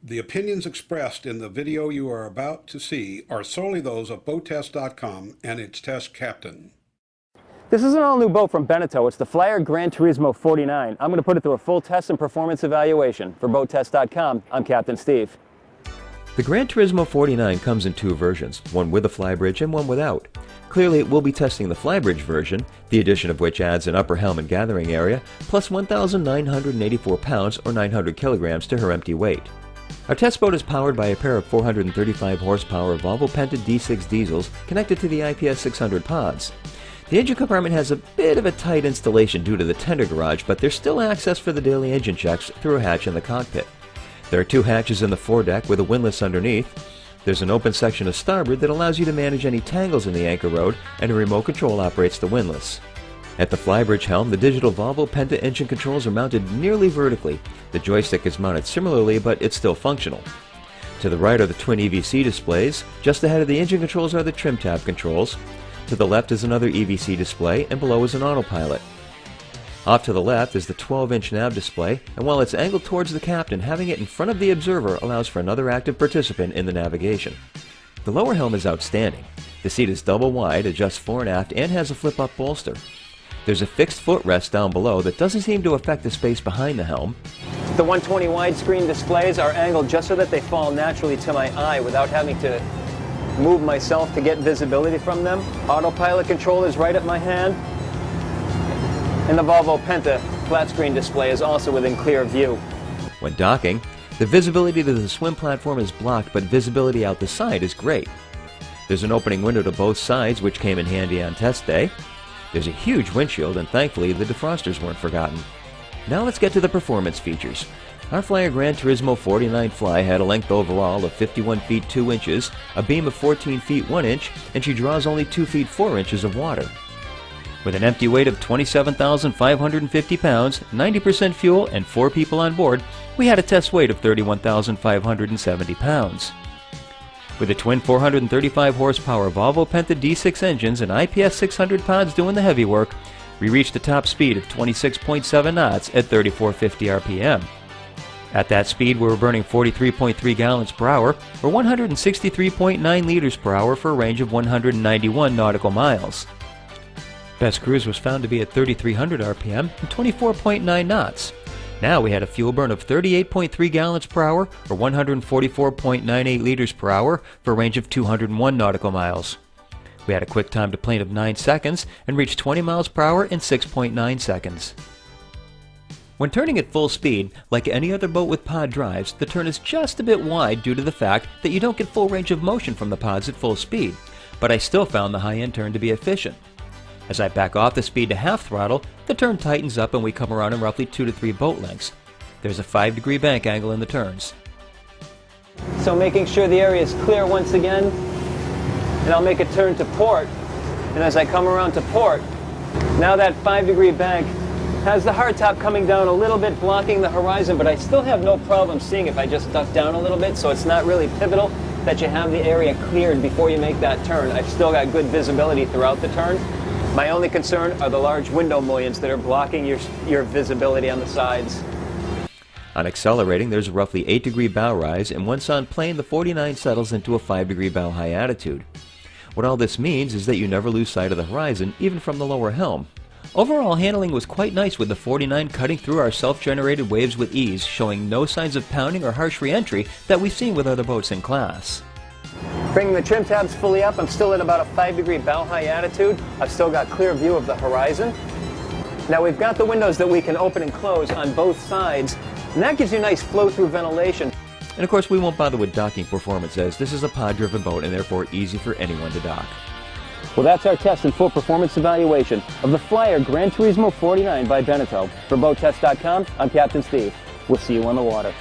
The opinions expressed in the video you are about to see are solely those of BoatTest.com and its test captain. This is an all-new boat from Beneteau. It's the Flyer Gran Turismo 49. I'm going to put it through a full test and performance evaluation. For BoatTest.com, I'm Captain Steve. The Gran Turismo 49 comes in two versions, one with a flybridge and one without. Clearly, we'll be testing the flybridge version, the addition of which adds an upper helm and gathering area, plus 1,984 pounds or 900 kilograms to her empty weight. Our test boat is powered by a pair of 435 horsepower Volvo Penta D6 diesels connected to the IPS 600 pods. The engine compartment has a bit of a tight installation due to the tender garage, but there's still access for the daily engine checks through a hatch in the cockpit. There are two hatches in the foredeck with a windlass underneath. There's an open section of starboard that allows you to manage any tangles in the anchor rod, and a remote control operates the windlass. At the flybridge helm, the digital Volvo Penta engine controls are mounted nearly vertically. The joystick is mounted similarly, but it's still functional. To the right are the twin EVC displays. Just ahead of the engine controls are the trim tab controls. To the left is another EVC display, and below is an autopilot. Off to the left is the 12-inch nav display, and while it's angled towards the captain, having it in front of the observer allows for another active participant in the navigation. The lower helm is outstanding. The seat is double wide, adjusts fore and aft, and has a flip-up bolster. There's a fixed footrest down below that doesn't seem to affect the space behind the helm. The 120 widescreen displays are angled just so that they fall naturally to my eye without having to move myself to get visibility from them. Autopilot control is right at my hand. And the Volvo Penta flat screen display is also within clear view. When docking, the visibility to the swim platform is blocked, but visibility out the side is great. There's an opening window to both sides, which came in handy on test day. There's a huge windshield, and thankfully the defrosters weren't forgotten. Now let's get to the performance features. Our Flyer Gran Turismo 49 Fly had a length overall of 51 feet 2 inches, a beam of 14 feet 1 inch, and she draws only 2 feet 4 inches of water. With an empty weight of 27,550 pounds, 90% fuel, and 4 people on board, we had a test weight of 31,570 pounds. With the twin 435 horsepower Volvo Penta D6 engines and IPS 600 pods doing the heavy work, we reached a top speed of 26.7 knots at 3450 RPM. At that speed, we were burning 43.3 gallons per hour, or 163.9 liters per hour for a range of 191 nautical miles. Best cruise was found to be at 3,300 RPM and 24.9 knots. Now we had a fuel burn of 38.3 gallons per hour, or 144.98 liters per hour for a range of 201 nautical miles. We had a quick time to plane of 9 seconds and reached 20 miles per hour in 6.9 seconds. When turning at full speed, like any other boat with pod drives, the turn is just a bit wide due to the fact that you don't get full range of motion from the pods at full speed, but I still found the high-end turn to be efficient. As I back off the speed to half throttle, the turn tightens up and we come around in roughly 2 to 3 boat lengths. There's a 5-degree bank angle in the turns. So making sure the area is clear once again, and I'll make a turn to port, and as I come around to port, now that 5-degree bank has the hardtop coming down a little bit, blocking the horizon, but I still have no problem seeing if I just duck down a little bit, so it's not really pivotal that you have the area cleared before you make that turn. I've still got good visibility throughout the turn. My only concern are the large window mullions that are blocking your visibility on the sides. On accelerating, there's a roughly 8-degree bow rise, and once on plane, the 49 settles into a 5-degree bow high attitude. What all this means is that you never lose sight of the horizon, even from the lower helm. Overall handling was quite nice, with the 49 cutting through our self-generated waves with ease, showing no signs of pounding or harsh re-entry that we've seen with other boats in class. Bringing the trim tabs fully up, I'm still at about a 5-degree bow high attitude. I've still got clear view of the horizon. Now we've got the windows that we can open and close on both sides, and that gives you nice flow-through ventilation. And of course, we won't bother with docking performance, as this is a pod-driven boat and therefore easy for anyone to dock. Well, that's our test and full performance evaluation of the Flyer Gran Turismo 49 by Beneteau. For BoatTest.com, I'm Captain Steve. We'll see you on the water.